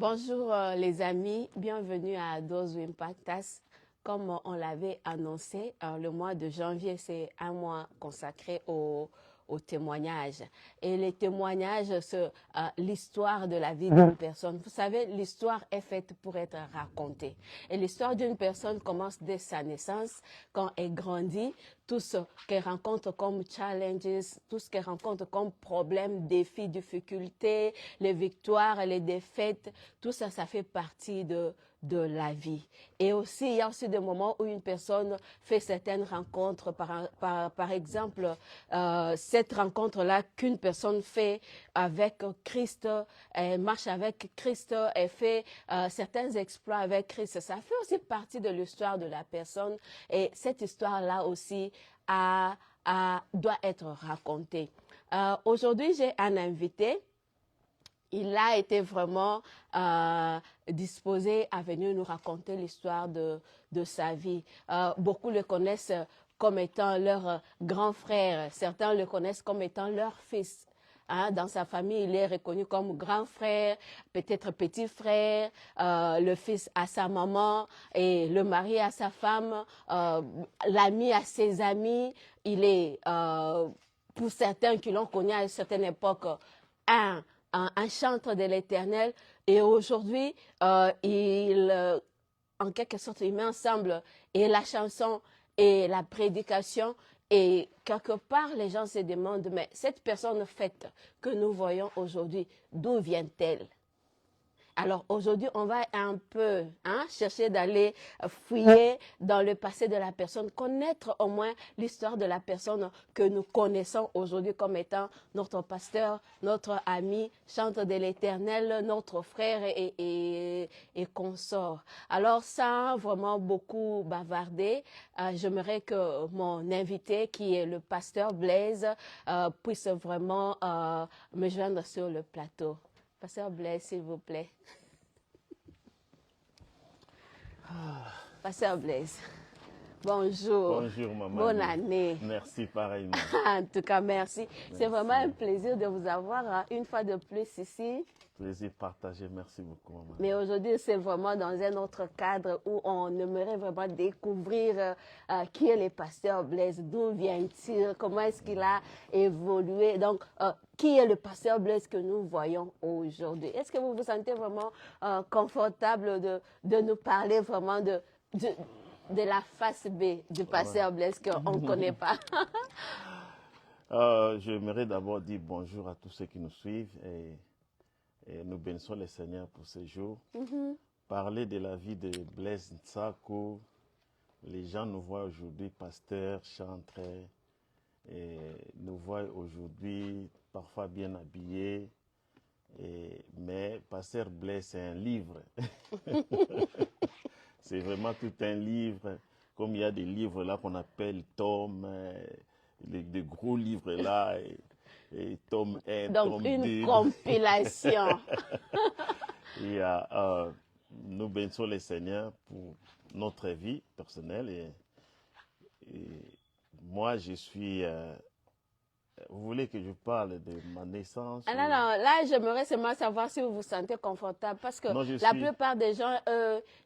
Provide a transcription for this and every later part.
Bonjour les amis, bienvenue à Dose Impactas. Comme on l'avait annoncé, le mois de janvier, c'est un mois consacré au témoignage. Et les témoignages, c'est l'histoire de la vie d'une personne. Vous savez, l'histoire est faite pour être racontée. Et l'histoire d'une personne commence dès sa naissance, quand elle grandit, tout ce qu'elle rencontre comme challenges, tout ce qu'elle rencontre comme problèmes, défis, difficultés, les victoires, les défaites, tout ça, ça fait partie de la vie. Et aussi, il y a aussi des moments où une personne fait certaines rencontres, par exemple, cette rencontre-là qu'une personne fait avec Christ, elle marche avec Christ, elle fait certains exploits avec Christ. Ça fait aussi partie de l'histoire de la personne et cette histoire-là aussi doit être racontée. Aujourd'hui, j'ai un invité. Il a été vraiment disposé à venir nous raconter l'histoire de sa vie. Beaucoup le connaissent comme étant leur grand frère. Certains le connaissent comme étant leur fils. Hein, dans sa famille, il est reconnu comme grand frère, peut-être petit frère, le fils à sa maman et le mari à sa femme, l'ami à ses amis. Il est, pour certains qui l'ont connu à une certaine époque, un chantre de l'Éternel. Et aujourd'hui, en quelque sorte, il met ensemble et la chanson et la prédication. Et quelque part, les gens se demandent, mais cette personne faite que nous voyons aujourd'hui, d'où vient-elle? Alors aujourd'hui, on va un peu chercher d'aller fouiller dans le passé de la personne, connaître au moins l'histoire de la personne que nous connaissons aujourd'hui comme étant notre pasteur, notre ami, chantre de l'Éternel, notre frère et consort. Alors sans vraiment beaucoup bavarder, j'aimerais que mon invité, qui est le pasteur Blaise, puisse vraiment me joindre sur le plateau. Pasteur Blaise, s'il vous plaît. Pasteur Blaise, bonjour. Bonjour, maman. Bonne année. Merci, pareillement. En tout cas, merci. C'est vraiment un plaisir de vous avoir une fois de plus ici. Plaisir partagé. Merci beaucoup, maman. Mais aujourd'hui, c'est vraiment dans un autre cadre où on aimerait vraiment découvrir qui est le pasteur Blaise, d'où vient-il, comment est-ce qu'il a évolué. Donc, qui est le pasteur Blaise que nous voyons aujourd'hui? Est-ce que vous vous sentez vraiment confortable de nous parler vraiment de la face B du pasteur Blaise qu'on ne connaît pas? J'aimerais d'abord dire bonjour à tous ceux qui nous suivent et nous bénissons le Seigneur pour ce jour. Parler de la vie de Blaise Ntsako, les gens nous voient aujourd'hui pasteur, chantre, et nous voient aujourd'hui parfois bien habillés, mais pasteur Blaise, c'est un livre. C'est vraiment tout un livre, comme il y a des livres là qu'on appelle tomes, des gros livres là, et tome 1, Donc, tome une 2. compilation. Et nous bénissons le Seigneur pour notre vie personnelle. Et moi, je suis... vous voulez que je parle de ma naissance? Ah non, non, là, j'aimerais seulement savoir si vous vous sentez confortable parce que Non, la plupart des gens,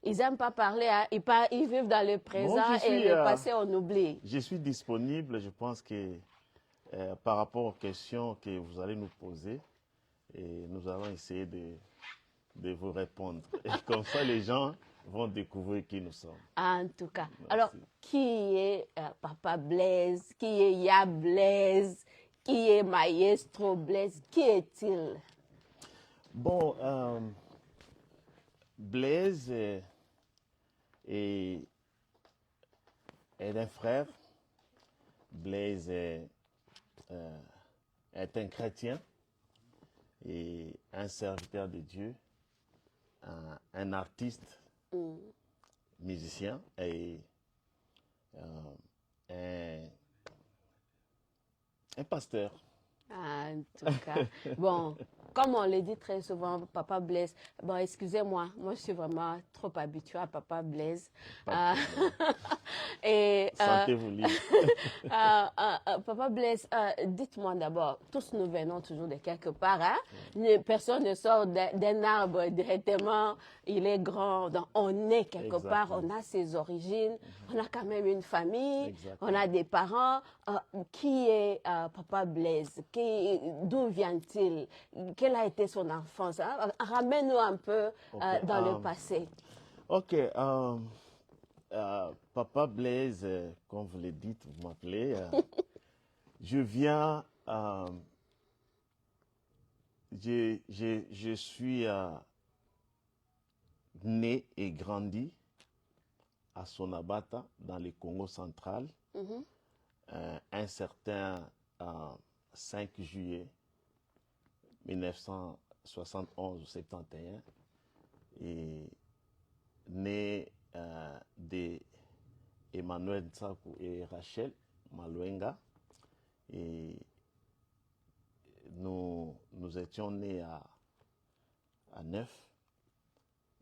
ils n'aiment pas parler, hein. Ils vivent dans le présent et le passé, on oublie. Je suis disponible, je pense que par rapport aux questions que vous allez nous poser, et nous allons essayer de vous répondre. Et comme ça, les gens vont découvrir qui nous sommes. En tout cas. Merci. Alors, qui est Papa Blaise? Qui est Ya Blaise? Qui est Maestro Blaise? Qui est-il? Bon, Blaise est un frère. Blaise est un chrétien et un serviteur de Dieu, un artiste, musicien et un pasteur. En tout cas, bon, comme on le dit très souvent, Papa Blaise, bon, excusez-moi, moi je suis vraiment trop habituée à Papa Blaise. Pas de problème. Et Sentez-vous libre. Papa Blaise, dites-moi d'abord, tous nous venons toujours de quelque part, hein? Personne ne sort d'un arbre directement, il est grand, donc on est quelque part, on a ses origines, on a quand même une famille, on a des parents. Qui est Papa Blaise? D'où vient-il? Quelle a été son enfance? Hein? Ramène-nous un peu dans le passé. Ok. Papa Blaise, comme vous le dites, vous m'appelez. Je viens. Je suis né et grandi à Sonabata, dans le Congo central, un certain 5 juillet 1971 ou 71, et né de Emmanuel Ntsakou et Rachel Malouenga. Et nous étions nés à 9.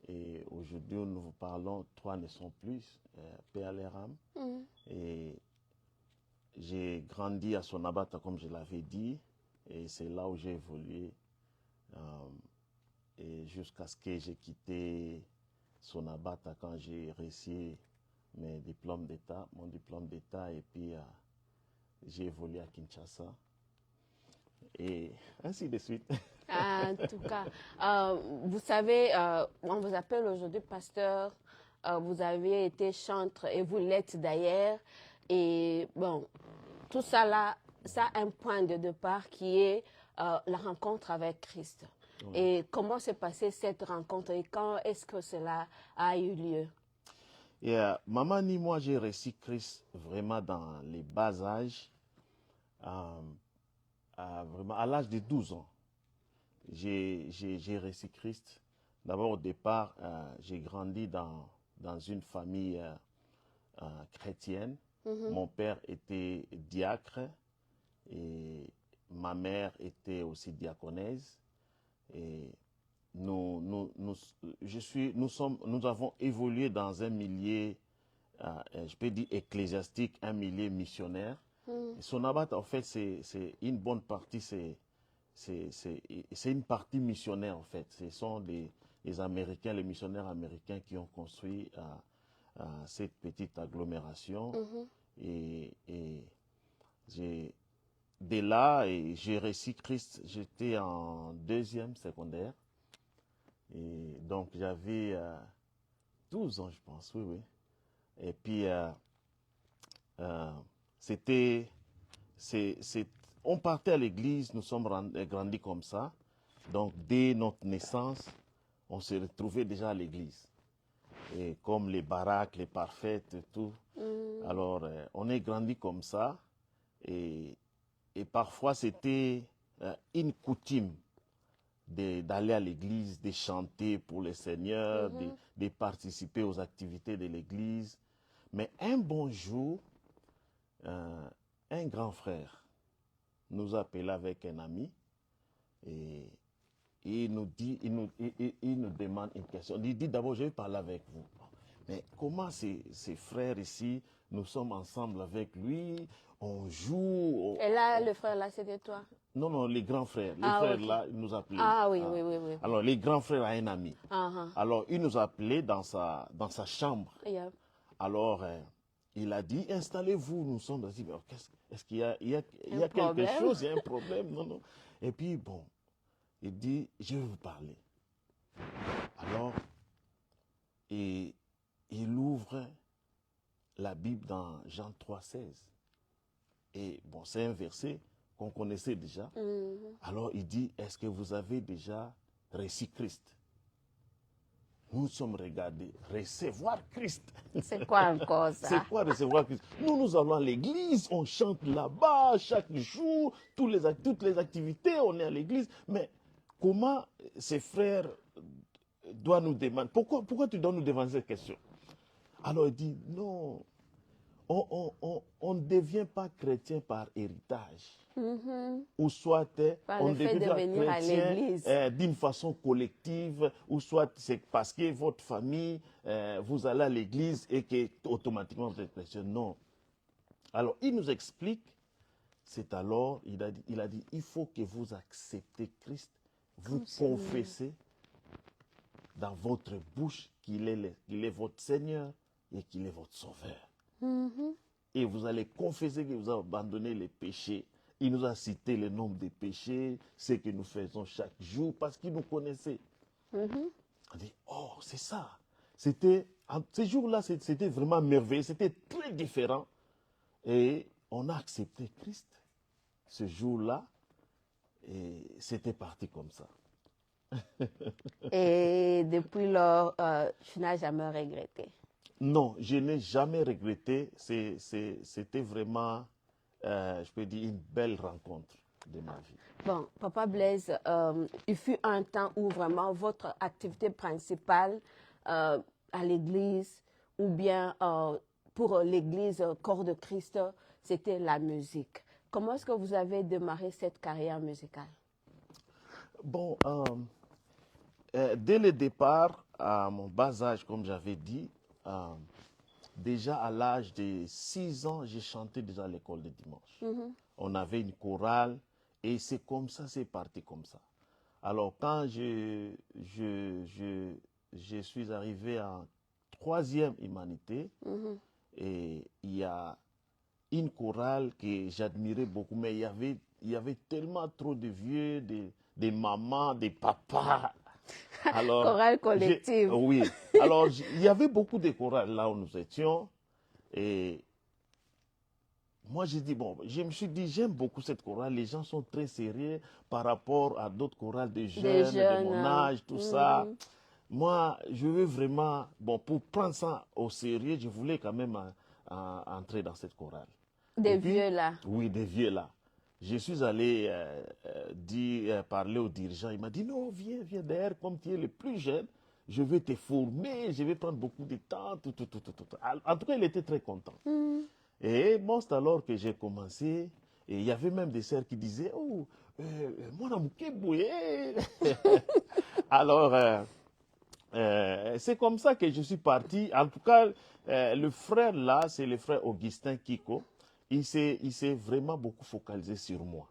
Et aujourd'hui, nous vous parlons, 3 ne sont plus, paix à leur âme. Et j'ai grandi à Sonabata, comme je l'avais dit, et c'est là où j'ai évolué, et jusqu'à ce que j'ai quitté Sonabata quand j'ai réussi mon diplôme d'État, et puis j'ai évolué à Kinshasa, et ainsi de suite. En tout cas, vous savez, on vous appelle aujourd'hui pasteur, vous avez été chantre et vous l'êtes d'ailleurs. Et bon, tout ça là, ça a un point de départ qui est la rencontre avec Christ. Oui. Et comment s'est passée cette rencontre et quand est-ce que cela a eu lieu? Maman ni moi, j'ai reçu Christ vraiment dans les bas âges, vraiment à l'âge de 12 ans. J'ai reçu Christ. D'abord, au départ, j'ai grandi dans une famille chrétienne. Mon père était diacre et ma mère était aussi diaconesse. Et nous avons évolué dans un milieu, je peux dire ecclésiastique, un milieu missionnaire. Sonabata, en fait, c'est une bonne partie, c'est une partie missionnaire, en fait. Ce sont les Américains, les missionnaires américains qui ont construit cette petite agglomération. Et dès là, j'ai reçu Christ, j'étais en 2e secondaire. Et donc, j'avais 12 ans, je pense, oui. Et puis, on partait à l'église, nous sommes grandis comme ça. Donc, dès notre naissance, on se retrouvait déjà à l'église. Et comme les baraques, les parfaites et tout. Alors, on est grandi comme ça. Et parfois, c'était une coutume d'aller à l'église, de chanter pour le Seigneur, de participer aux activités de l'église. Mais un bon jour, un grand frère nous appela avec un ami et il nous demande une question. Il dit d'abord, je vais parler avec vous. Mais comment ces frères ici, nous sommes ensemble avec lui, on joue. Et là, le frère là, c'était toi? Non, les grands frères. Les frères là, ils nous appelaient. Ah oui. Alors, les grands frères a un ami. Alors, il nous appelait dans sa chambre. Yeah. Alors, il a dit, installez-vous. Nous sommes dit, est-ce qu'il y a quelque chose, il y a un problème? Non. Et puis, bon, il dit, je vais vous parler. Alors, et il ouvre la Bible dans Jean 3,16. Et bon, c'est un verset qu'on connaissait déjà. Alors, il dit, est-ce que vous avez déjà reçu Christ? Nous sommes regardés, recevoir Christ. C'est quoi encore ça? C'est quoi recevoir Christ? Nous allons à l'église, on chante là-bas chaque jour, toutes les activités, on est à l'église. Mais comment ces frères doivent nous demander, pourquoi tu dois nous demander cette question? Alors il dit, non, on ne devient pas chrétien par héritage. Mhm. Ou soit Par on le fait de devient venir à chrétien l'église. d'une façon collective, ou soit c'est parce que votre famille, vous allez à l'église et que automatiquement vous êtes chrétien. Non. Alors, il nous explique, c'est alors, il a dit, il faut que vous acceptez Christ, vous confessez dans votre bouche qu'il est votre Seigneur et qu'il est votre Sauveur. Mhm. Et vous allez confesser que vous avez abandonné les péchés. Il nous a cité le nombre de péchés, ce que nous faisons chaque jour, parce qu'il nous connaissait. Mhm. On dit, oh, c'est ça. Ces jours-là, c'était vraiment merveilleux, c'était très différent. Et on a accepté Christ ce jour-là, et c'était parti comme ça. Et depuis lors, tu n'as jamais regretté. Non, je n'ai jamais regretté. C'était vraiment, je peux dire, une belle rencontre de ma vie. Bon, Papa Blaise, il fut un temps où vraiment votre activité principale à l'église ou bien pour l'église Corps de Christ, c'était la musique. Comment est-ce que vous avez démarré cette carrière musicale? Bon, dès le départ, à mon bas âge, comme j'avais dit, déjà à l'âge de 6 ans, j'ai chanté déjà à l'école de dimanche. On avait une chorale et c'est comme ça, c'est parti comme ça. Alors quand je suis arrivé en 3e humanité, et il y a une chorale que j'admirais beaucoup, mais il y avait tellement trop de vieux, des mamans, des papas. Alors, Chorale collective. oui. Alors, il y avait beaucoup de chorales là où nous étions. Et moi, j'ai dit, bon, je me suis dit, j'aime beaucoup cette chorale. Les gens sont très sérieux par rapport à d'autres chorales de jeunes, de mon âge, tout ça. Moi, je veux vraiment, bon, pour prendre ça au sérieux, je voulais quand même entrer dans cette chorale. Des vieux là. Oui, des vieux là. Je suis allé parler au dirigeant. Il m'a dit, non, viens derrière, comme tu es le plus jeune, je vais te former, je vais prendre beaucoup de temps, tout. En tout cas, il était très content. Et bon, c'est alors que j'ai commencé. Et il y avait même des sœurs qui disaient, oh, moi, je bouillé. Alors, c'est comme ça que je suis parti. En tout cas, le frère là, c'est le frère Augustin Kiko. Il s'est vraiment beaucoup focalisé sur moi.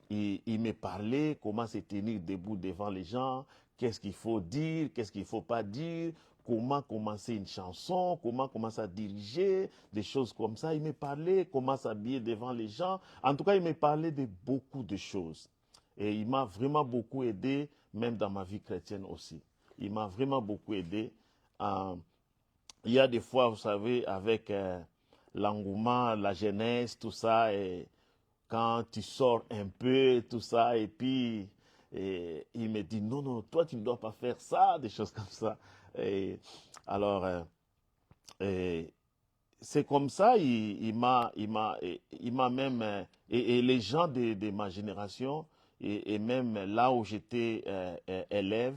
Il me parlait comment se tenir debout devant les gens, qu'est-ce qu'il faut dire, qu'est-ce qu'il ne faut pas dire, comment commencer une chanson, comment commencer à diriger, des choses comme ça. Il me parlait comment s'habiller devant les gens. En tout cas, il me parlait de beaucoup de choses. Et il m'a vraiment beaucoup aidé, même dans ma vie chrétienne aussi. Il m'a vraiment beaucoup aidé. Il y a des fois, vous savez, avec l'engouement, la jeunesse, tout ça, et quand tu sors un peu, tout ça, et puis il me dit, non, toi, tu ne dois pas faire ça, des choses comme ça. Et, alors, c'est comme ça, il m'a même, et les gens de ma génération, et même là où j'étais élève,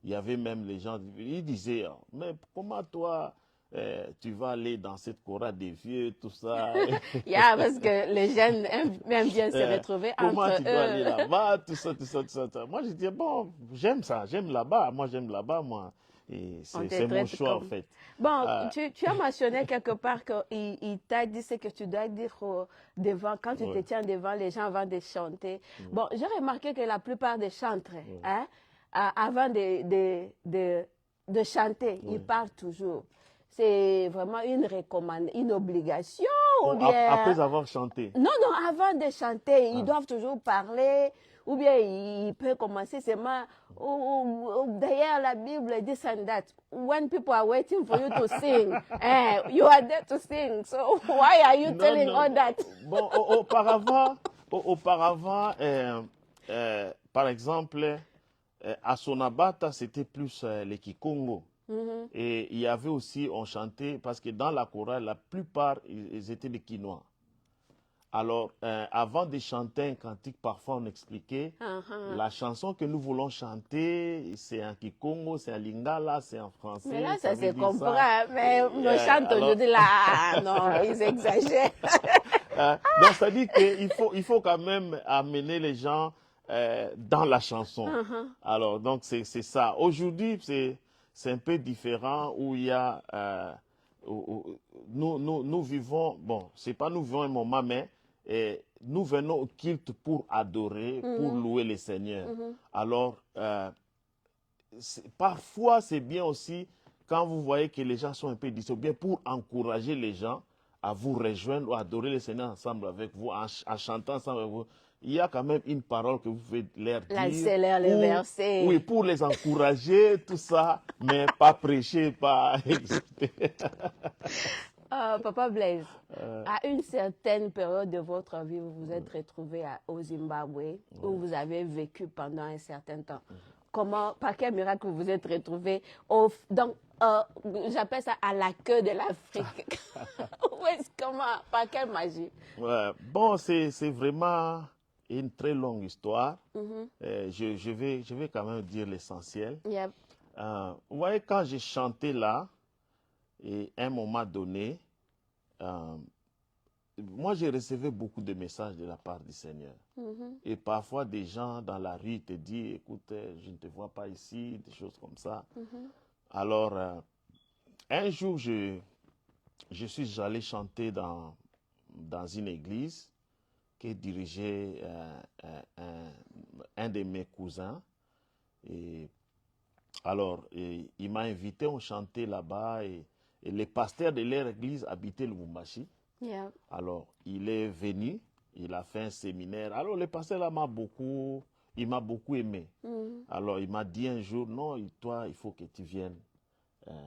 il y avait même les gens, ils disaient, mais comment toi, tu vas aller dans cette chorale des vieux, tout ça. Yeah, parce que les jeunes aiment bien se retrouver Comment entre tu dois aller eux. là-bas, tout ça. Moi, je dis, bon, j'aime ça, j'aime là-bas, moi. Et c'est mon choix, en fait. Bon, tu as mentionné quelque part qu'il t'a dit ce que tu dois dire devant, quand tu te tiens devant les gens avant de chanter. Bon, j'ai remarqué que la plupart des chantres, hein, avant de chanter, ils parlent toujours. C'est vraiment une recommandation, une obligation ou bien... Après avoir chanté. Non, avant de chanter, ils doivent toujours parler, ou bien ils peuvent commencer seulement, derrière la Bible, this and that. When people are waiting for you to sing, you are there to sing. So why are you telling all that? Bon, auparavant, par exemple, à Sonabata, c'était plus les Kikongo. Et il y avait aussi, on chantait, parce que dans la chorale, la plupart, ils étaient des Quinois. Alors, avant de chanter un cantique, parfois on expliquait la chanson que nous voulons chanter, c'est en Kikongo, c'est en Lingala, c'est en français. Mais là, ça veut se dire comprend. ça. Mais nos chants aujourd'hui, là, non, ils exagèrent. Donc, ça dit qu'il faut quand même amener les gens dans la chanson. Alors, donc, c'est ça. Aujourd'hui, c'est un peu différent où il y a... nous vivons... Bon, c'est pas nous vivons un moment, mais nous venons au culte pour adorer, pour louer le Seigneur. Alors, parfois, c'est bien aussi quand vous voyez que les gens sont un peu distants, bien pour encourager les gens à vous rejoindre ou à adorer le Seigneur ensemble avec vous, en chantant ensemble avec vous. Il y a quand même une parole que vous pouvez leur dire. C'est leur le verset. Oui, pour les encourager, tout ça, mais pas prêcher, pas exhorter. Papa Blaise, à une certaine période de votre vie, vous vous êtes retrouvé au Zimbabwe, où vous avez vécu pendant un certain temps. Comment, par quel miracle vous vous êtes retrouvé j'appelle ça à la queue de l'Afrique. Comment, par quelle magie? Ouais, bon, c'est vraiment une très longue histoire. Je vais quand même dire l'essentiel. Yep. Vous voyez, quand j'ai chanté là, et à un moment donné, moi, j'ai reçu beaucoup de messages de la part du Seigneur. Et parfois, des gens dans la rue te disent, écoute, je ne te vois pas ici, des choses comme ça. Alors, un jour, je suis allé chanter dans une église qui dirigeait un de mes cousins. Et alors, il m'a invité, on chantait là-bas. Et les pasteurs de leur église habitaient Lubumbashi. Yeah. Alors, il est venu, il a fait un séminaire. Alors, le pasteur là il m'a beaucoup aimé. Alors, il m'a dit un jour, non, toi, il faut que tu viennes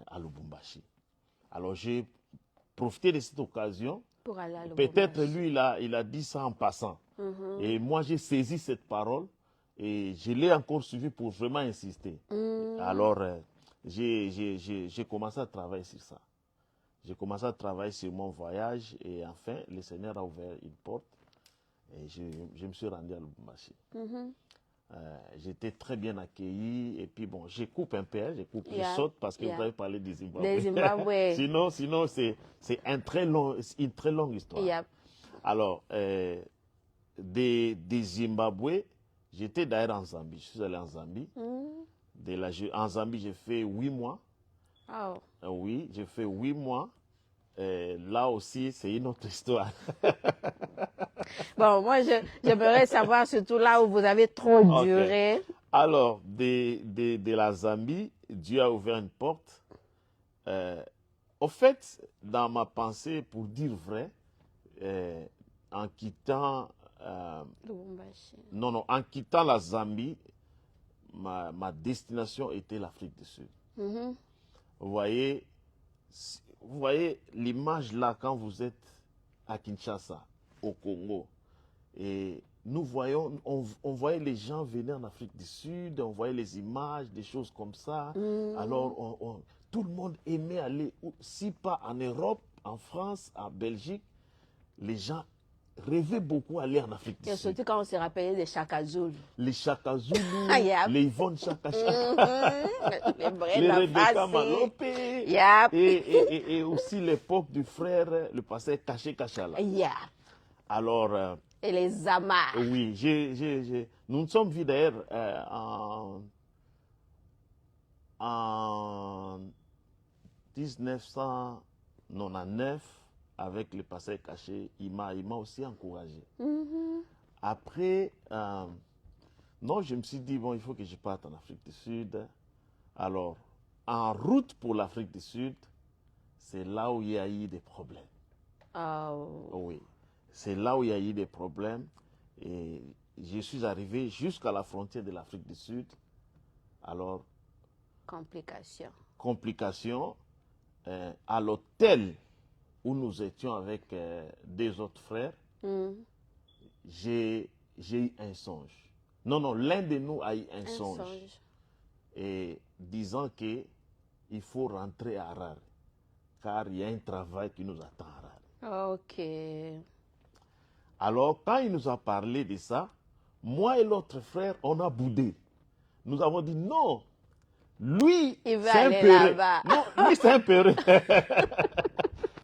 à Lubumbashi. Alors, j'ai profité de cette occasion. Pour aller à Lubumbashi. Peut-être lui, il a dit ça en passant. Et moi, j'ai saisi cette parole et je l'ai encore suivi pour vraiment insister. Alors, j'ai commencé à travailler sur ça. J'ai commencé à travailler sur mon voyage et enfin, le Seigneur a ouvert une porte et je me suis rendu à Lubumbashi. J'étais très bien accueilli et puis bon, je coupe un peu, je saute parce que vous avez parlé du Zimbabwe. Des Zimbabwe. sinon c'est une très longue histoire. Yep. Alors, des Zimbabwe, j'étais d'ailleurs en Zambie, je suis allé en Zambie. En Zambie, j'ai fait 8 mois. Oh. Oui, j'ai fait 8 mois. Là aussi, c'est une autre histoire. Bon, moi, j'aimerais savoir surtout là où vous avez trop duré. Alors, de la Zambie, Dieu a ouvert une porte. Au fait, dans ma pensée, pour dire vrai, en quittant... en quittant la Zambie, ma destination était l'Afrique du Sud. Vous voyez l'image là quand vous êtes à Kinshasa, au Congo. Et nous voyons, on voyait les gens venir en Afrique du Sud, on voyait les images, des choses comme ça. Alors, tout le monde aimait aller, si pas en Europe, en France, en Belgique, les gens rêvaient beaucoup d'aller en Afrique du Sud. Surtout quand on se rappelait des Chaka Zulu. Les Chaka Zulu, les Yvonne Chaka Chaka, les Rebecca Malope, et aussi l'époque du frère, le pasteur Caché Kachala. Alors, et les Amas. Oui, nous nous sommes vus d'ailleurs en 1999 avec le pasteur Caché. Il m'a aussi encouragé. Après, non, je me suis dit, bon, il faut que je parte en Afrique du Sud. Alors, en route pour l'Afrique du Sud, c'est là où il y a eu des problèmes. Oui. C'est là où il y a eu des problèmes et je suis arrivé jusqu'à la frontière de l'Afrique du Sud. Alors, complication à l'hôtel où nous étions avec deux autres frères, j'ai eu un songe. Non, l'un de nous a eu un songe. Et disant qu'il faut rentrer à Harare, car il y a un travail qui nous attend à Harare. Ok. Alors, quand il nous a parlé de ça, moi et l'autre frère, on a boudé. Nous avons dit non, lui, Il veut c'est un aller peureux. là-bas. Non, lui, c'est un peureux.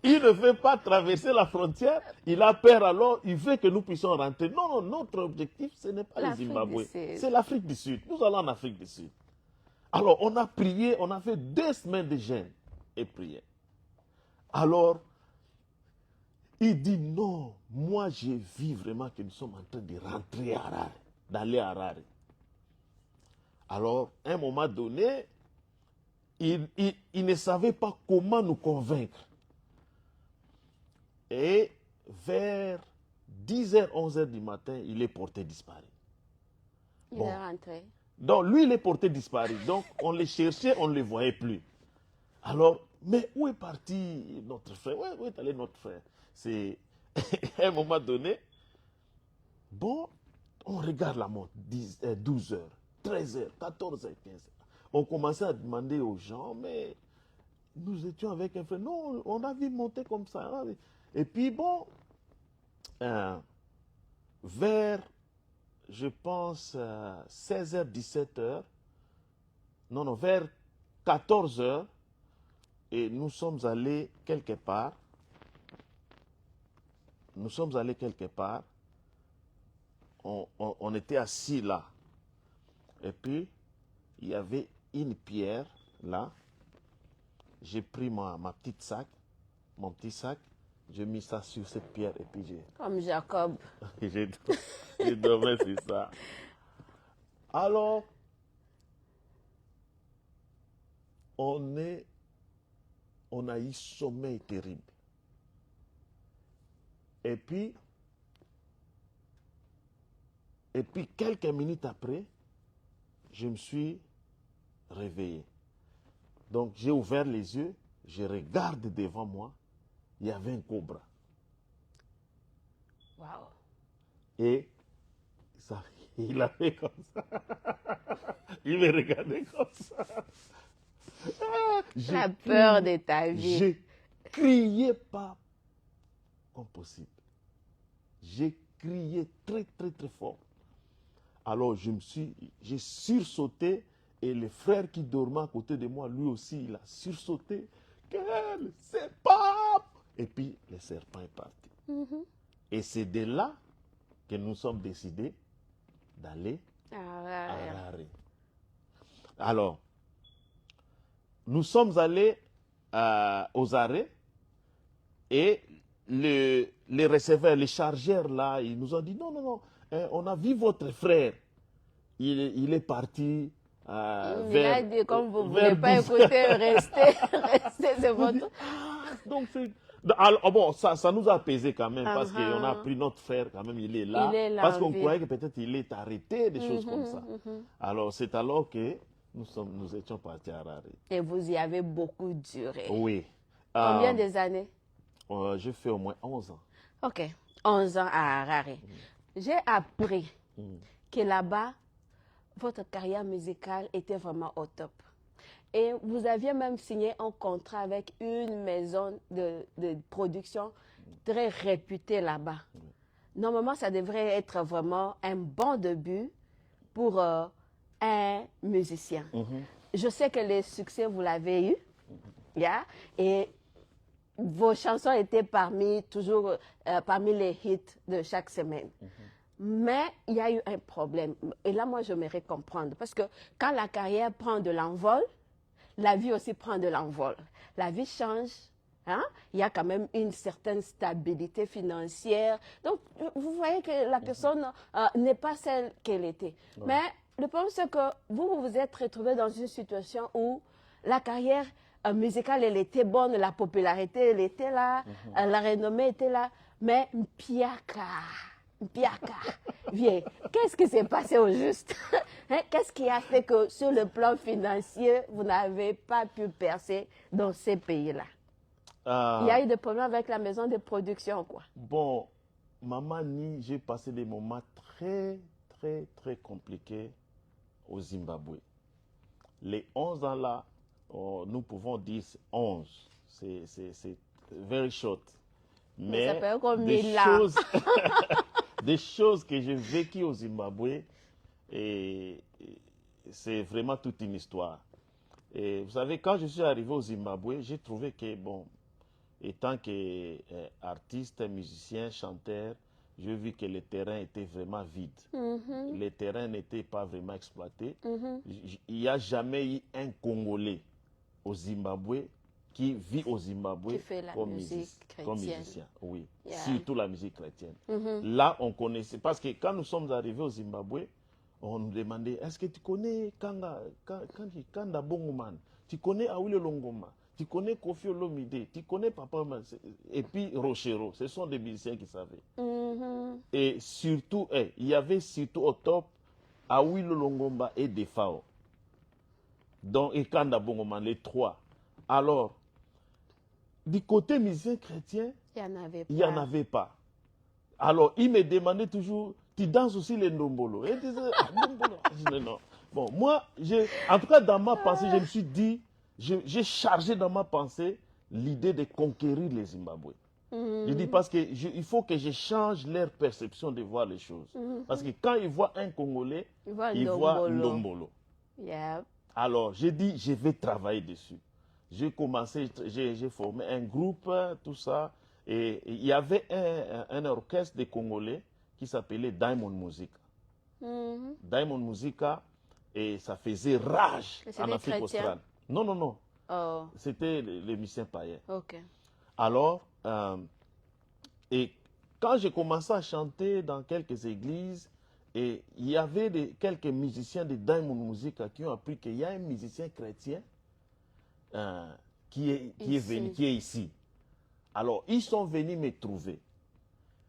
Il ne veut pas traverser la frontière. Il a peur alors, il veut que nous puissions rentrer. Non, non, notre objectif, ce n'est pas le L'Afrique Zimbabwe. du Sud. C'est l'Afrique du Sud. Nous allons en Afrique du Sud. Alors, on a prié, on a fait 2 semaines de jeûne et prière. Alors, il dit non, moi j'ai vu vraiment que nous sommes en train de rentrer à Harare, d'aller à Harare. Alors, à un moment donné, il ne savait pas comment nous convaincre. Et vers 10h, 11h du matin, il est porté disparu. Il Bon. est rentré. Donc, lui, il est porté disparu. Donc, on le cherchait, on ne le voyait plus. Alors, mais où est parti notre frère? Où est allé notre frère? C'est à un moment donné, bon, on regarde la montre, 12h, 13h, 14h, 15h. On commençait à demander aux gens, mais nous étions avec un frère. Non, on a vu monter comme ça. Et puis, bon, vers, je pense, 16h, 17h, non, vers 14h, et nous sommes allés quelque part. Nous sommes allés quelque part. On était assis là. Et puis, il y avait une pierre là. J'ai pris ma petite sac, mon petit sac. J'ai mis ça sur cette pierre et puis Comme Jacob. j'ai dormi sur ça. Alors, on a eu sommeil terrible. Et puis, quelques minutes après, je me suis réveillé. Donc, j'ai ouvert les yeux, je regarde devant moi, il y avait un cobra. Wow. Et ça, il a fait comme ça. Il me regardait comme ça. La peur de ta vie. J'ai crié pas comme possible. J'ai crié très, très, très fort. Alors, j'ai sursauté et le frère qui dormait à côté de moi, lui aussi, il a sursauté. Quel serpent! Et puis, le serpent est parti. Et c'est de là que nous sommes décidés d'aller à Harare. Alors, nous sommes allés aux arrêts et les receveurs, les chargeurs là, ils nous ont dit non, non, non, on a vu votre frère. Il est parti Il a vers. dit, comme vous ne voulez pas écouter, restez, c'est votre. Donc, alors, bon, ça nous a apaisé quand même, parce qu'on a pris notre frère, quand même, il est là. Il est là parce en qu'on vie. croyait que peut-être il est arrêté, des choses comme ça. Alors, c'est alors que nous étions partis à Harare. Et vous y avez beaucoup duré. Oui. Combien des années? J'ai fait au moins 11 ans. Ok, 11 ans à Harare. J'ai appris que là-bas, votre carrière musicale était vraiment au top. Et vous aviez même signé un contrat avec une maison de production très réputée là-bas. Normalement, ça devrait être vraiment un bon début pour un musicien. Je sais que les succès, vous l'avez eu. Et vos chansons étaient toujours parmi les hits de chaque semaine. Mais il y a eu un problème. Et là, moi, j'aimerais comprendre. Parce que quand la carrière prend de l'envol, la vie aussi prend de l'envol. La vie change. Hein? Il y a quand même une certaine stabilité financière. Donc, vous voyez que la personne n'est pas celle qu'elle était. Mais le problème, c'est que vous vous êtes retrouvé dans une situation où la carrière musicale, elle était bonne, la popularité, elle était là, la renommée était là. Mais Mpiaka, viens, qu'est-ce qui s'est passé au juste? Qu'est-ce qui a fait que sur le plan financier, vous n'avez pas pu percer dans ces pays-là? Il y a eu des problèmes avec la maison de production, quoi. Bon, Maman Ni, j'ai passé des moments très, très, très compliqués au Zimbabwe. Les 11 ans là, nous pouvons dire 11. C'est very short. Mais ça fait comme des 1000 ans. choses, des choses que j'ai vécues au Zimbabwe, et c'est vraiment toute une histoire. Et vous savez, quand je suis arrivé au Zimbabwe, j'ai trouvé que, bon, étant qu'artiste, musicien, chanteur, j'ai vu que le terrain était vraiment vide. Le terrain n'était pas vraiment exploité. Il n'y a jamais eu un Congolais au Zimbabwe qui vit au Zimbabwe qui fait la comme musique comme chrétienne. musicien. Oui, Yeah. surtout la musique chrétienne. Là, on connaissait, parce que quand nous sommes arrivés au Zimbabwe, on nous demandait, est-ce que tu connais Kanda Bongoman? Tu connais Awilo Longoma? Tu connais Kofi Olomide? Tu connais Papa Man? Et puis Rochero, ce sont des musiciens qui savaient. Et surtout, il y avait surtout au top Awilo Longomba et Defao. Donc, et Kanda Bongoman, les trois. Alors, du côté musicien chrétien, il n'y en avait pas. Alors, il me demandait toujours, tu danses aussi les ndombolo? Et il disait, ah, ndombolo. Je disais, non. Bon, moi, en tout cas, dans ma pensée, je me suis dit, j'ai chargé dans ma pensée l'idée de conquérir les Zimbabwe. Je dis parce que il faut que je change leur perception de voir les choses. Parce que quand ils voient un Congolais, ils voient Ndombolo. Yeah. Alors, j'ai dit, je vais travailler dessus. J'ai commencé, j'ai formé un groupe, tout ça. Et il y avait un orchestre de Congolais qui s'appelait Diamond Musica. Diamond Musica, et ça faisait rage en Afrique australe. Non, non, non. Oh. C'était les musiciens païens. Ok. Alors, et quand j'ai commencé à chanter dans quelques églises, et il y avait quelques musiciens de Diamond Musica qui ont appris qu'il y a un musicien chrétien qui est venu, qui est ici. Alors, ils sont venus me trouver.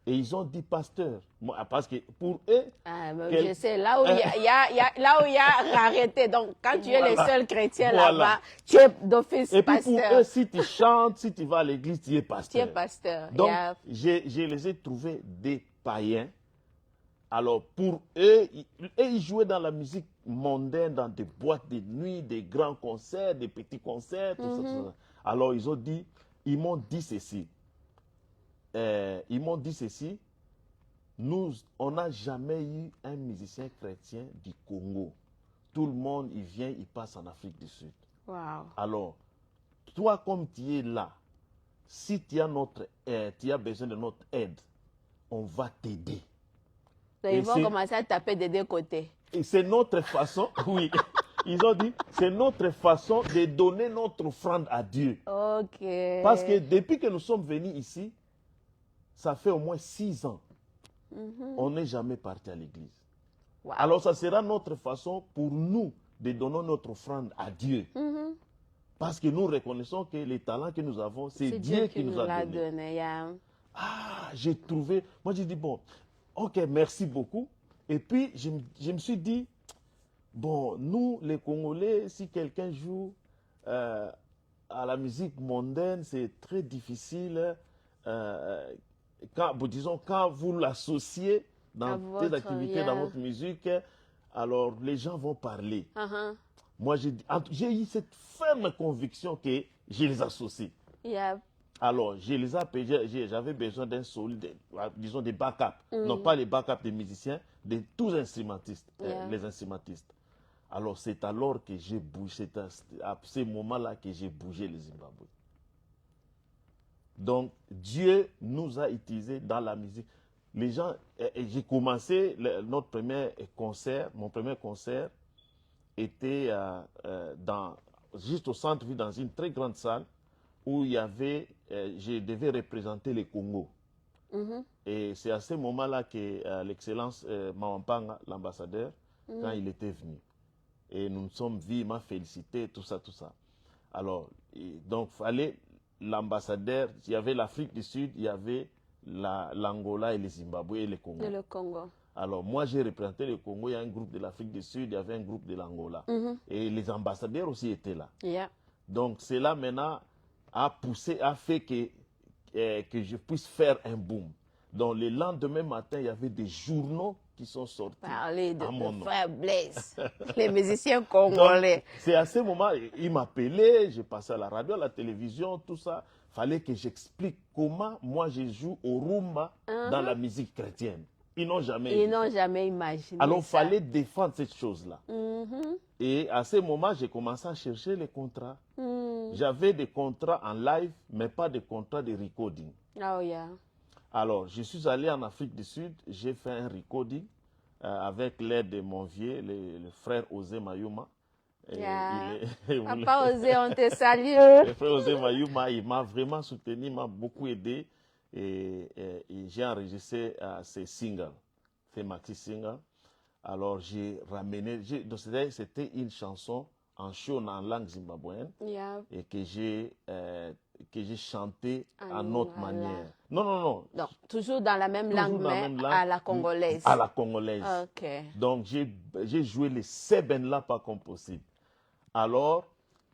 Et ils ont dit, pasteur, moi, parce que pour eux... Ah, je sais, là où il y a rareté. Donc, quand tu es le seul chrétien là-bas, tu es d'office pasteur. Et puis pour eux, si tu chantes, si tu vas à l'église, tu es pasteur. Tu es pasteur. Donc, je les ai trouvés des païens. Alors, pour eux, ils jouaient dans la musique mondaine, dans des boîtes de nuit, des grands concerts, des petits concerts, tout ça, tout ça. Alors, ils m'ont dit ceci. Nous, on n'a jamais eu un musicien chrétien du Congo. Tout le monde, il vient, il passe en Afrique du Sud. Wow. Alors, toi, comme tu es là, si tu as besoin de notre aide, on va t'aider. Ils vont commencer à taper des deux côtés. Et c'est notre façon, oui. Ils ont dit, c'est notre façon de donner notre offrande à Dieu. Ok. Parce que depuis que nous sommes venus ici, ça fait au moins 6 ans. On n'est jamais parti à l'église. Wow. Alors, ça sera notre façon pour nous de donner notre offrande à Dieu. Parce que nous reconnaissons que les talents que nous avons, c'est Dieu qui nous a donné. Yeah. Ah, j'ai trouvé... Moi, j'ai dit, bon, ok, merci beaucoup. Et puis, je me suis dit, bon, nous, les Congolais, si quelqu'un joue à la musique mondaine, c'est très difficile. Quand vous l'associez dans tes activités, dans votre musique, alors les gens vont parler. Moi, j'ai eu cette ferme conviction que je les associe. Yeah. Alors, je les ai appelés, j'avais besoin d'un solide, disons des backups. Non pas les backups des musiciens, de tous les instrumentistes, les instrumentistes. Alors, c'est alors que j'ai bougé, c'est à ce moment-là que j'ai bougé le Zimbabwe. Donc, Dieu nous a utilisés dans la musique. Les gens, j'ai commencé mon premier concert était juste au centre-ville, dans une très grande salle, où il y avait, je devais représenter le Congo. Et c'est à ce moment-là que l'excellence Mawampanga, l'ambassadeur, quand il était venu. Et nous nous sommes vus, il m'a félicité, tout ça, tout ça. Alors, donc, fallait l'ambassadeur, il y avait l'Afrique du Sud, il y avait l'Angola et le Zimbabwe et le Congo. Et le Congo. Alors, moi, j'ai représenté le Congo, il y a un groupe de l'Afrique du Sud, il y avait un groupe de l'Angola. Et les ambassadeurs aussi étaient là. Yeah. Donc, cela maintenant a fait que je puisse faire un boom. Donc, le lendemain matin, il y avait des journaux qui sont sortis. Parler de mon frère Blaise, les musiciens congolais. C'est à ce moment, il m'appelait, j'ai passé à la radio, à la télévision, tout ça. Il fallait que j'explique comment moi je joue au rumba dans la musique chrétienne. Ils n'ont jamais Ils vu n'ont ça. jamais imaginé Alors, il ça. fallait défendre cette chose-là. Mhm. Et à ce moment, j'ai commencé à chercher les contrats. Mm. J'avais des contrats en live, mais pas de contrats de recording. Oh, yeah. Alors, je suis allé en Afrique du Sud, j'ai fait un recording avec l'aide de mon vieux, le frère Osé Mayuma. Et Yeah. il voulait- Papa Osé, on te salue. Le frère Osé Mayuma, il m'a vraiment soutenu, il m'a beaucoup aidé. Et j'ai enregistré ces singles, ces maxi singles. Alors j'ai ramené, donc c'était une chanson en chant en langue zimbabwéenne Yeah. et que j'ai chanté à notre Voilà. manière. Non, non, non. Donc, toujours dans la même Toujours langue, dans la mais même langue, à la congolaise. À la congolaise. Ok. Donc j'ai joué les Seben-là pas comme possible. Alors,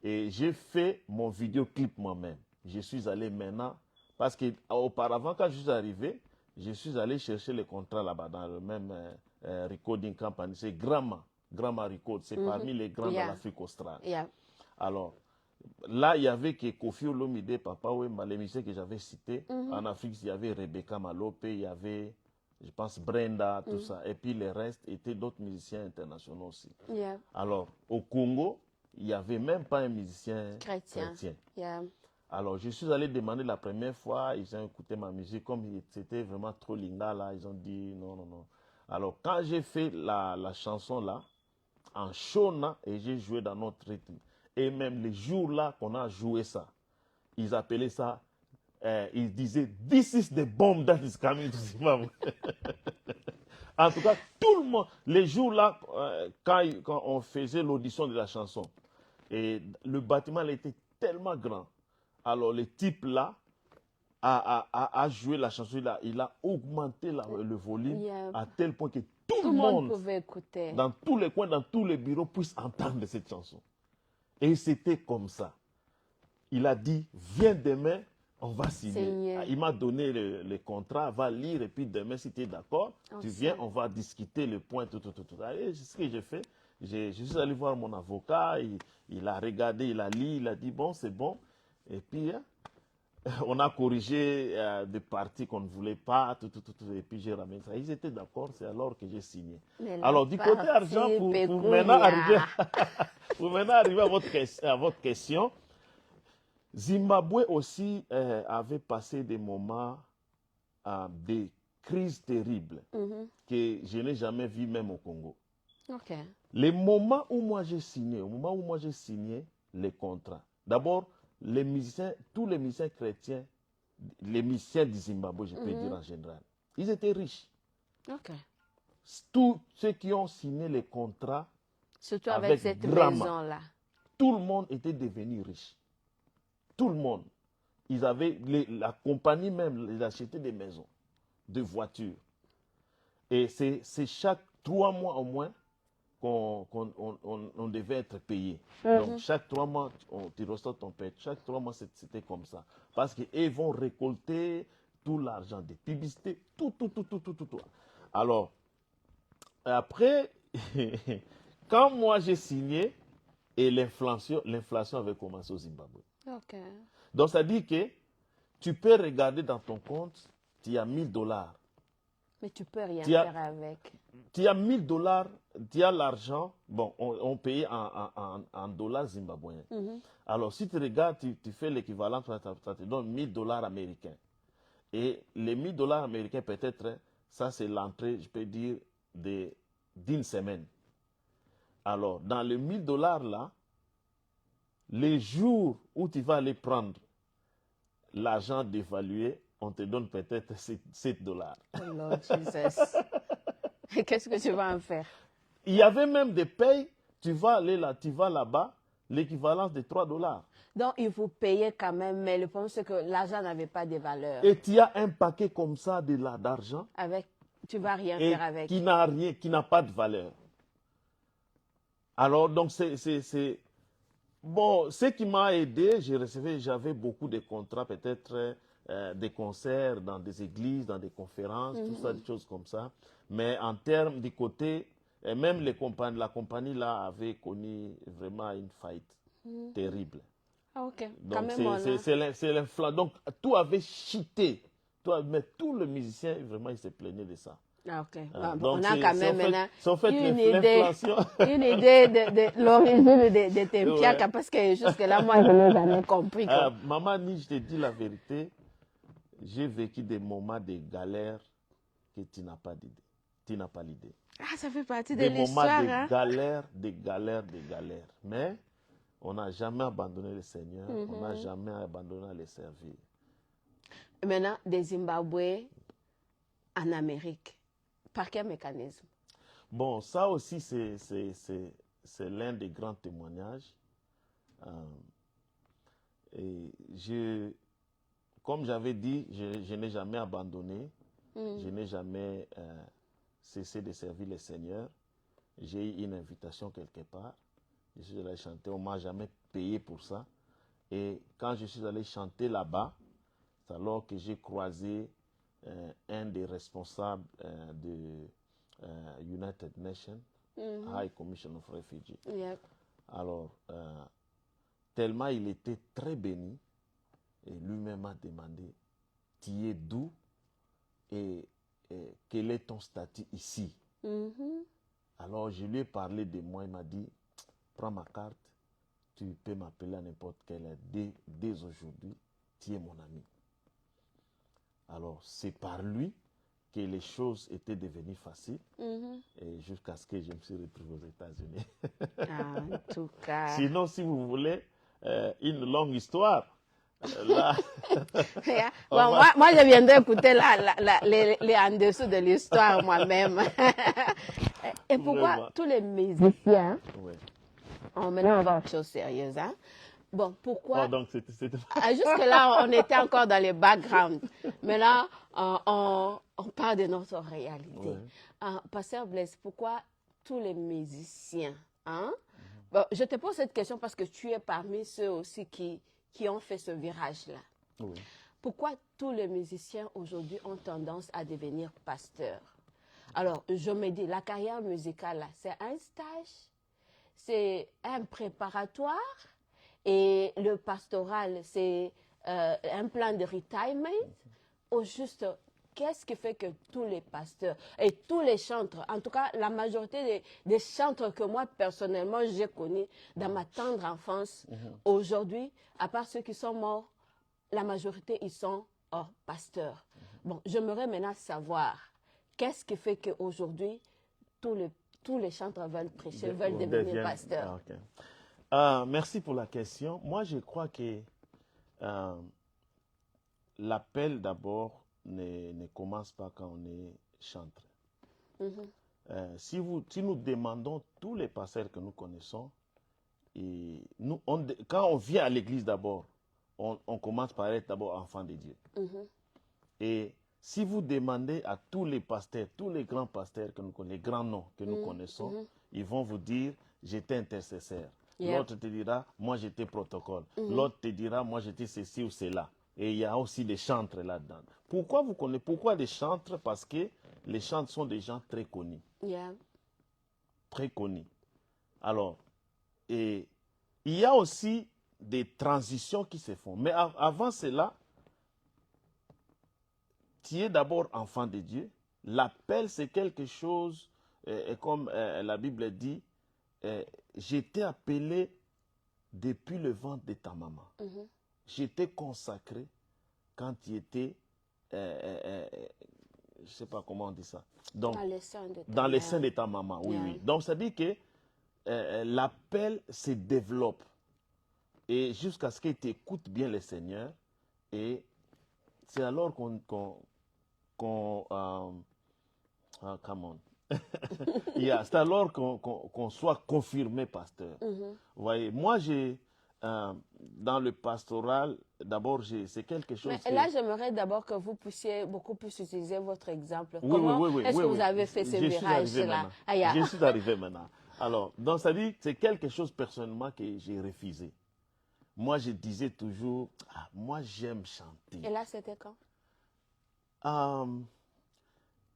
et j'ai fait mon vidéoclip moi-même. Je suis allé maintenant, parce qu'auparavant, quand je suis arrivé, je suis allé chercher les contrats là-bas dans le même recording company. C'est Gramma Record. C'est parmi les grands Yeah. de l'Afrique australe. Yeah. Alors, là, il y avait que Kofi Olomide, Papa Wemba, les musiciens que j'avais cités. En Afrique, il y avait Rebecca Malope, il y avait, je pense, Brenda, tout ça. Et puis les restes étaient d'autres musiciens internationaux aussi. Yeah. Alors, au Congo, il n'y avait même pas un musicien Chrétien. chrétien. Yeah. Alors, je suis allé demander la première fois, ils ont écouté ma musique, comme c'était vraiment trop lingala, ils ont dit non, non, non. Alors, quand j'ai fait la chanson là, en shona, et j'ai joué dans notre rythme, et même les jours là qu'on a joué ça, ils appelaient ça, ils disaient, this is the bomb that is coming to Zimbabwe. En tout cas, tout le monde, les jours là, quand on faisait l'audition de la chanson, et le bâtiment il était tellement grand. Alors, le type là a joué la chanson, il a augmenté le volume Yeah. à tel point que Tout le monde pouvait écouter. dans tous les coins, dans tous les bureaux, puisse entendre cette chanson. Et c'était comme ça. Il a dit, viens demain, on va signer. Il m'a donné le contrat, va lire, et puis demain, si tu es d'accord, tu viens, on va discuter le point, tout. Et c'est ce que j'ai fait. Je suis allé voir mon avocat, il a regardé, il a lu, il a dit, bon, c'est bon. Et puis, on a corrigé des parties qu'on ne voulait pas, tout, et puis j'ai ramené ça. Ils étaient d'accord, c'est alors que j'ai signé. Alors, du côté argent, pour maintenant arriver, pour maintenant arriver à votre question, Zimbabwe aussi avait passé des moments, des crises terribles que je n'ai jamais vues même au Congo. Okay. Les moments où moi j'ai signé, les contrats, d'abord, les musiciens, tous les musiciens chrétiens, les musiciens du Zimbabwe, je peux dire en général, ils étaient riches. Okay. Tous ceux qui ont signé les contrats, surtout avec cette maison-là, tout le monde était devenu riche. Tout le monde. Ils avaient, la compagnie même, ils achetaient des maisons, des voitures. Et c'est chaque 3 mois au moins qu'on devait être payé. Donc, chaque 3 mois, tu reçois ton paie. Chaque 3 mois, c'était comme ça. Parce qu'ils vont récolter tout l'argent des publicités, tout. Alors, après, quand moi j'ai signé, et l'inflation avait commencé au Zimbabwe. Okay. Donc, ça dit que tu peux regarder dans ton compte, tu as $1000. Mais tu peux rien faire avec. Tu as $1000, tu as l'argent, bon, on payait en dollars zimbabwéens. Alors, si tu regardes, tu fais l'équivalent, ça te donne $1000 américains. Et les $1000 américains, peut-être, ça c'est l'entrée, je peux dire, d'une semaine. Alors, dans les $1000 là, les jours où tu vas aller prendre l'argent dévalué, on te donne peut-être $7. Oh Lord Jesus. Et qu'est-ce que tu vas en faire? Il y avait même des payes, tu vas là-bas, l'équivalence de $3. Donc, il faut payer quand même, mais le problème, c'est que l'argent n'avait pas de valeur. Et tu as un paquet comme ça d'argent. Tu ne vas rien faire avec. Qui n'a pas de valeur. Alors, donc, bon, ce qui m'a aidé, j'avais beaucoup de contrats, peut-être des concerts dans des églises, dans des conférences, tout ça, des choses comme ça. Mais en termes du côté, même la compagnie là avait connu vraiment une faillite terrible. Ah, ok. Donc, c'est l'inflation. Donc, tout avait chuté. Mais tous les musiciens, vraiment, ils se plaignaient de ça. Ah, ok. Donc, on a quand même maintenant en fait une l'inflation. idée de l'origine de Tempiaka, Ouais. parce que jusque-là, moi, je n'ai jamais compris. Maman, ni je te dis la vérité, j'ai vécu des moments de galère que tu n'as pas d'idée. Tu n'as pas l'idée. Ah, ça fait partie de Des moments l'histoire. de Hein? galère, de galère, de galère. Mais on n'a jamais abandonné le Seigneur, on n'a jamais abandonné à le servir. Maintenant, des Zimbabwe en Amérique, par quel mécanisme? Bon, ça aussi, c'est l'un des grands témoignages. Et comme j'avais dit, je n'ai jamais abandonné, je n'ai jamais cessé de servir le Seigneur. J'ai eu une invitation quelque part, je suis allé chanter, on ne m'a jamais payé pour ça. Et quand je suis allé chanter là-bas, c'est alors que j'ai croisé un des responsables de United Nations, High Commission of Refugees. Yep. Alors, tellement il était très béni, et lui-même m'a demandé, tu es d'où et quel est ton statut ici? Alors, je lui ai parlé de moi, il m'a dit, prends ma carte, tu peux m'appeler à n'importe quelle heure, dès aujourd'hui, tu es mon ami. Alors, c'est par lui que les choses étaient devenues faciles, et jusqu'à ce que je me suis retrouvé aux États-Unis. En tout cas. Sinon, si vous voulez une longue histoire, là, moi, je viendrai écouter les en dessous de l'histoire moi-même. Et pourquoi Vraiment. tous les musiciens, Ouais. maintenant on va aux choses sérieuses, hein? Bon, pourquoi? Oh, donc c'était... Jusque-là, on était encore dans les backgrounds. Mais là, on parle de notre réalité. Ouais. Pasteur Blaise, pourquoi tous les musiciens, hein? Bon, je te pose cette question parce que tu es parmi ceux aussi qui ont fait ce virage-là. Oui. Pourquoi tous les musiciens aujourd'hui ont tendance à devenir pasteurs? Alors, je me dis, la carrière musicale, là, c'est un stage, c'est un préparatoire, et le pastoral, c'est un plan de retirement. Au juste, qu'est-ce qui fait que tous les pasteurs et tous les chantres, en tout cas la majorité des chantres que moi personnellement j'ai connus dans ma tendre enfance, aujourd'hui, à part ceux qui sont morts, la majorité ils sont pasteurs. Bon, j'aimerais maintenant savoir qu'est-ce qui fait qu'aujourd'hui tous les chantres veulent prêcher, veulent devenir pasteurs. Okay. Merci pour la question. Moi, je crois que l'appel d'abord ne commence pas quand on est chantre. Si nous demandons tous les pasteurs que nous connaissons, et quand on vient à l'église d'abord, on commence par être d'abord enfant de Dieu. Et si vous demandez à tous les pasteurs, tous les grands pasteurs que nous connaissons, les grands noms que nous connaissons, ils vont vous dire, j'étais intercesseur. L'autre te dira, moi j'étais protocole. L'autre te dira, moi j'étais ceci ou cela. Et il y a aussi des chantres là-dedans. Pourquoi vous connaissez? Pourquoi des chantres? Parce que les chantres sont des gens très connus. Très connus. Alors, et il y a aussi des transitions qui se font. Mais avant cela, tu es d'abord enfant de Dieu. L'appel, c'est quelque chose, et comme la Bible dit, j'étais appelé depuis le ventre de ta maman. J'étais consacré quand tu étais, je ne sais pas comment on dit ça. Donc, dans les seins de ta maman, oui, oui. Donc, ça dit que l'appel se développe. Et jusqu'à ce que tu écoutes bien le Seigneur. Et c'est alors c'est alors qu'on soit confirmé pasteur. Vous voyez, moi, dans le pastoral, d'abord, c'est quelque chose. Mais là, j'aimerais d'abord que vous puissiez beaucoup plus utiliser votre exemple. Oui, Comment est-ce que vous avez fait ce virage-là? Je suis arrivé maintenant. Alors, donc, ça dit, c'est quelque chose personnellement que j'ai refusé. Moi, je disais toujours, moi, j'aime chanter. Et là, c'était quand?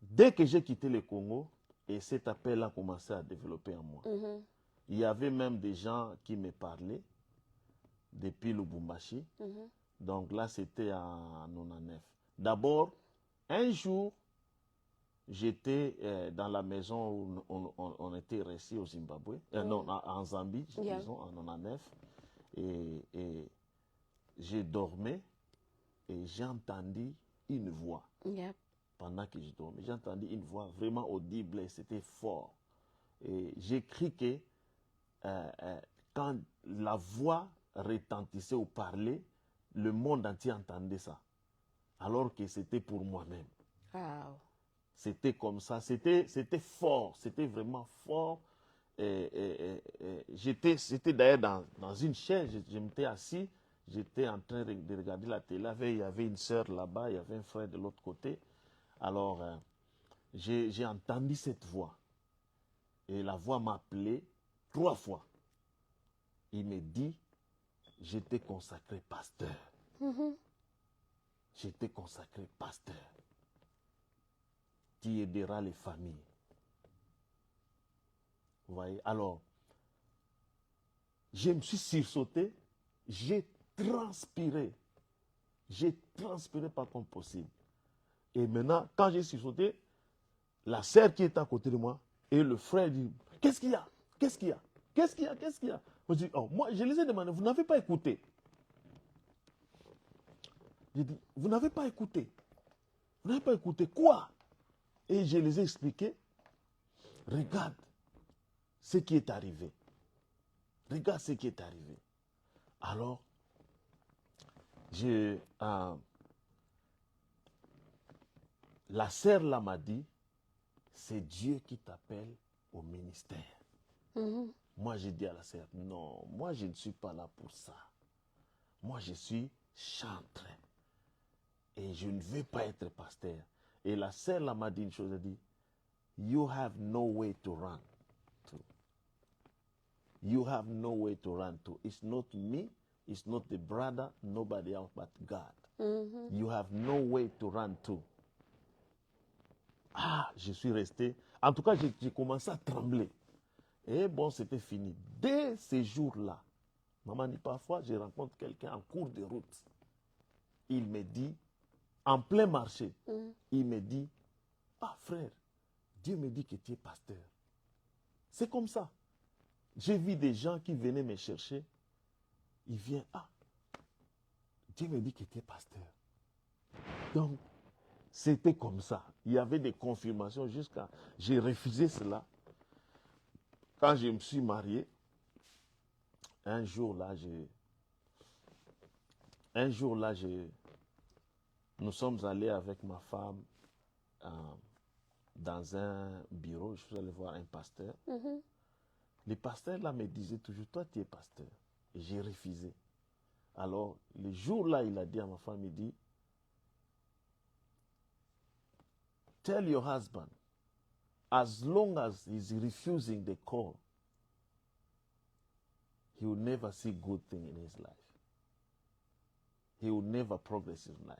Dès que j'ai quitté le Congo, et cet appel a commencé à développer en moi. Il y avait même des gens qui me parlaient depuis Lubumbashi. Donc là, c'était en 99. D'abord, un jour, j'étais dans la maison où on était resté au Zimbabwe, non, en Zambie, disons, en 99, et j'ai dormi et j'ai entendu une voix. Pendant que je dormais, j'ai entendu une voix vraiment audible et c'était fort. Et j'ai cru que quand la voix retentissait ou parlait, le monde entier entendait ça. Alors que c'était pour moi-même. Wow. C'était comme ça, c'était fort, c'était vraiment fort. J'étais d'ailleurs dans une chaise, je m'étais assis, j'étais en train de regarder la télé. Il y avait une sœur là-bas, il y avait un frère de l'autre côté. Alors, j'ai entendu cette voix. Et la voix m'appelait 3 fois. Il me dit, je t'ai consacré pasteur. Je t'ai consacré pasteur. Tu aideras les familles. Vous voyez? Alors, je me suis sursauté, j'ai transpiré. J'ai transpiré pas comme possible. Et maintenant, quand j'ai sursauté, la sœur qui est à côté de moi et le frère dit, qu'est-ce qu'il y a? Qu'est-ce qu'il y a? Qu'est-ce qu'il y a? Qu'est-ce qu'il y a? Moi, je dis, oh, moi, je les ai demandé, vous n'avez pas écouté. J'ai dit, vous n'avez pas écouté. Vous n'avez pas écouté quoi? Et je les ai expliqué, regarde ce qui est arrivé. Regarde ce qui est arrivé. Alors, la sœur là m'a dit, c'est Dieu qui t'appelle au ministère. Moi, j'ai dit à la sœur, non, moi, je ne suis pas là pour ça. Moi, je suis chantre. Et je ne veux pas être pasteur. Et la sœur là m'a dit une chose, elle dit, you have no way to run to. You have no way to run to. It's not me, it's not the brother, nobody else but God. You have no way to run to. Ah, je suis resté. En tout cas, j'ai commencé à trembler. Et bon, c'était fini. Dès ces jours-là, maman dit parfois, je rencontre quelqu'un en cours de route. Il me dit, en plein marché, il me dit, ah frère, Dieu me dit que tu es pasteur. C'est comme ça. J'ai vu des gens qui venaient me chercher. Ils viennent, ah, Dieu me dit que tu es pasteur. Donc, c'était comme ça. Il y avait des confirmations jusqu'à... J'ai refusé cela. Quand je me suis marié, un jour là, nous sommes allés avec ma femme dans un bureau. Je suis allé voir un pasteur. Le pasteur là me disait toujours, toi tu es pasteur. Et j'ai refusé. Alors, le jour là, il a dit à ma femme, il dit, tell your husband, as long as he's refusing the call, he will never see good thing in his life. He will never progress in life.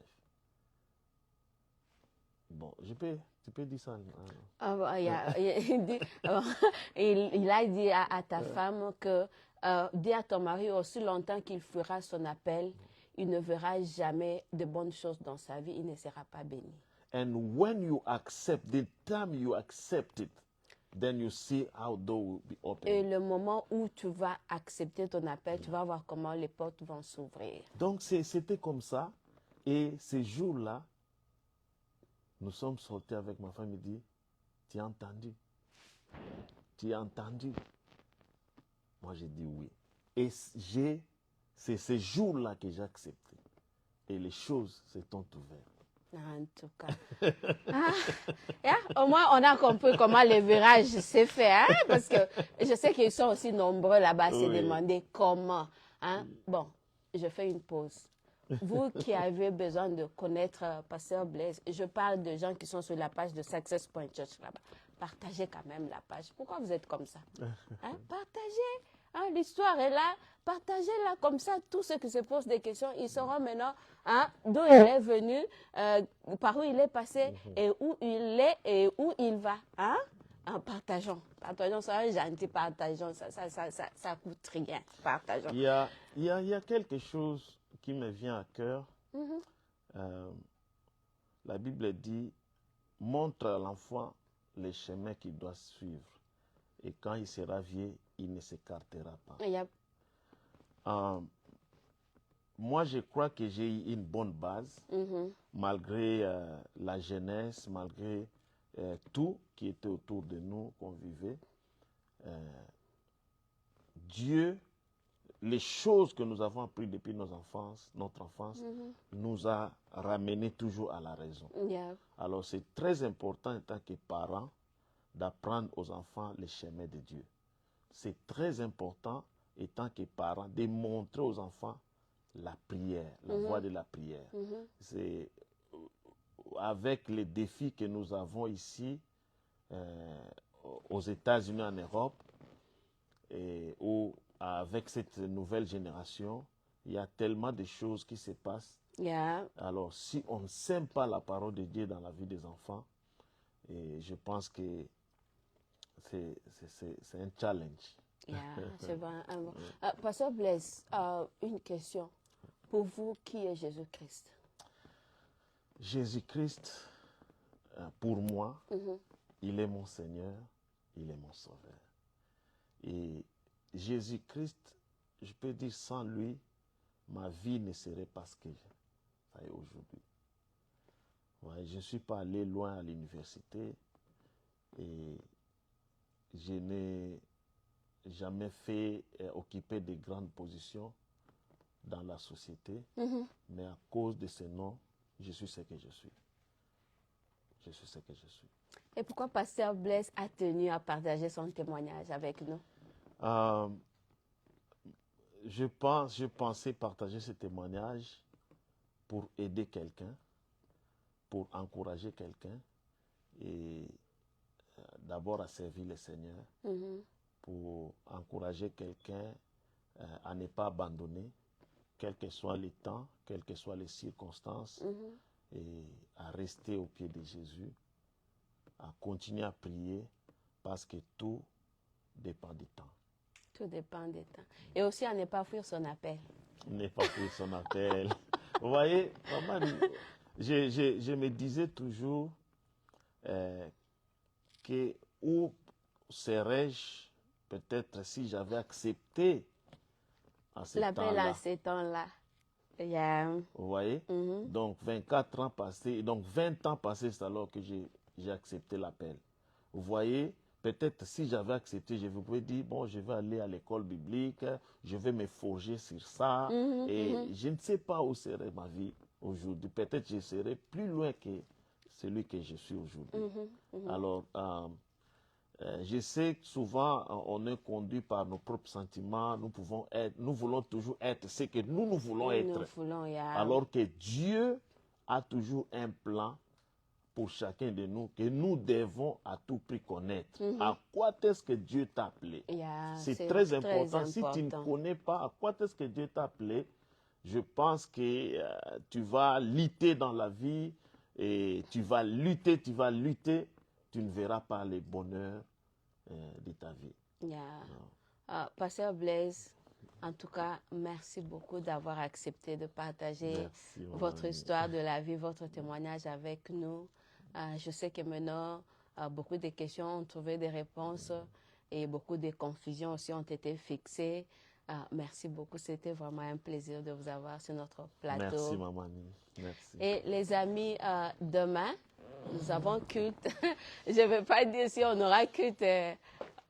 Bon, tu peux dire ça. Il a dit à ta femme que dis à ton mari aussi longtemps qu'il fera son appel, il ne verra jamais de bonnes choses dans sa vie, il ne sera pas béni. And when you accept, the time you accept it, then you see how door will be open. Et le moment où tu vas accepter ton appel, tu vas voir comment les portes vont s'ouvrir. Donc c'était comme ça. Et ces jours-là, nous sommes sortis avec ma femme. Il dit, tu as entendu? Tu as entendu? Moi, j'ai dit oui. Et c'est ces jours-là que j'ai accepté. Et les choses se sont ouvertes. En tout cas. Au moins, on a compris comment le virage s'est fait. Hein? Parce que je sais qu'ils sont aussi nombreux là-bas à se demander comment. Hein? Bon, je fais une pause. Vous qui avez besoin de connaître Pasteur Blaise, je parle de gens qui sont sur la page de Success Point Church là-bas. Partagez quand même la page. Pourquoi vous êtes comme ça? Hein? Partagez. Hein? L'histoire est là. Partagez-la comme ça. Tous ceux qui se posent des questions, ils sauront maintenant d'où il est venu, par où il est passé, et où il est et où il va. Hein? Partageons. Partageons, soyons gentils, partageons. Ça coûte rien. Partageons. Il y a quelque chose qui me vient à cœur. La Bible dit, montre à l'enfant les chemins qu'il doit suivre. Et quand il sera vieux, il ne s'écartera pas. Yep. Moi, je crois que j'ai eu une bonne base, malgré la jeunesse, malgré tout qui était autour de nous, qu'on vivait. Dieu, les choses que nous avons apprises depuis notre enfance, nous a ramenés toujours à la raison. Yeah. Alors, c'est très important en tant que parents d'apprendre aux enfants les chemins de Dieu. C'est très important, étant que parents, de montrer aux enfants la prière, la voie de la prière. C'est avec les défis que nous avons ici, aux États-Unis, en Europe, ou avec cette nouvelle génération, il y a tellement de choses qui se passent. Yeah. Alors, si on ne sème pas la parole de Dieu dans la vie des enfants, et je pense que c'est un challenge. Yeah, c'est vrai. Pasteur Blaise, une question. Pour vous, qui est Jésus-Christ? Jésus-Christ, pour moi, il est mon Seigneur, il est mon Sauveur. Et Jésus-Christ, je peux dire, sans lui, ma vie ne serait pas ce que ça est aujourd'hui. Ouais, je ne suis pas allé loin à l'université et je n'ai jamais fait occuper de grandes positions dans la société, mais à cause de ce nom, je suis ce que je suis. Je suis ce que je suis. Et pourquoi Pasteur Blaise a tenu à partager son témoignage avec nous? Je pensais partager ce témoignage pour aider quelqu'un, pour encourager quelqu'un et d'abord à servir le Seigneur, pour encourager quelqu'un à ne pas abandonner, quel que soit le temps, quelles que soient les circonstances, et à rester au pied de Jésus, à continuer à prier, parce que tout dépend du temps. Tout dépend du temps. Et aussi à ne pas fuir son appel. Ne pas fuir son appel. Vous voyez, maman, je me disais toujours que où serais-je peut-être si j'avais accepté à ce L'appel temps-là. à ces temps-là. Yeah. Vous voyez? Donc 24 ans passés, donc 20 ans passés, c'est alors que j'ai accepté l'appel. Vous voyez? Peut-être si j'avais accepté, je vous pouvais dire, bon, je vais aller à l'école biblique, je vais me forger sur ça, et je ne sais pas où serait ma vie aujourd'hui. Peut-être je serais plus loin que celui que je suis aujourd'hui. Alors, je sais que souvent, on est conduit par nos propres sentiments, nous voulons toujours être ce que nous voulons être. Alors que Dieu a toujours un plan pour chacun de nous que nous devons à tout prix connaître. À quoi est-ce que Dieu t'a appelé? C'est très important. Si tu ne connais pas à quoi est-ce que Dieu t'a appelé, je pense que tu vas lutter dans la vie et tu vas lutter, tu ne verras pas le bonheur de ta vie. Pasteur Blaise, en tout cas, merci beaucoup d'avoir accepté de partager votre histoire de la vie, votre témoignage avec nous. Je sais que maintenant, beaucoup de questions ont trouvé des réponses et beaucoup de confusions aussi ont été fixées. Merci beaucoup. C'était vraiment un plaisir de vous avoir sur notre plateau. Merci, maman. Merci. Et les amis, demain, nous avons culte. Je ne vais pas dire si on aura culte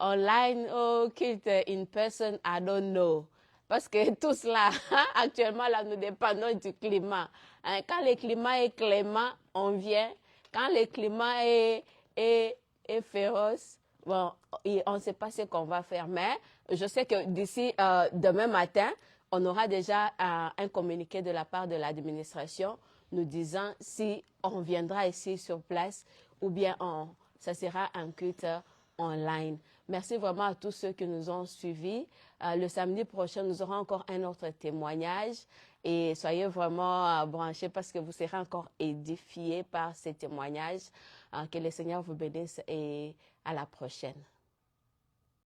online ou culte in person, I don't know. Parce que tout cela, actuellement, là, nous dépendons du climat. Quand le climat est clément, on vient. Quand le climat est féroce, bon, on ne sait pas ce qu'on va faire. Mais je sais que d'ici demain matin, on aura déjà un communiqué de la part de l'administration nous disant si on viendra ici sur place ou bien ça sera un culte online. Merci vraiment à tous ceux qui nous ont suivis. Le samedi prochain, nous aurons encore un autre témoignage et soyez vraiment branchés parce que vous serez encore édifiés par ces témoignages. Que le Seigneur vous bénisse et à la prochaine.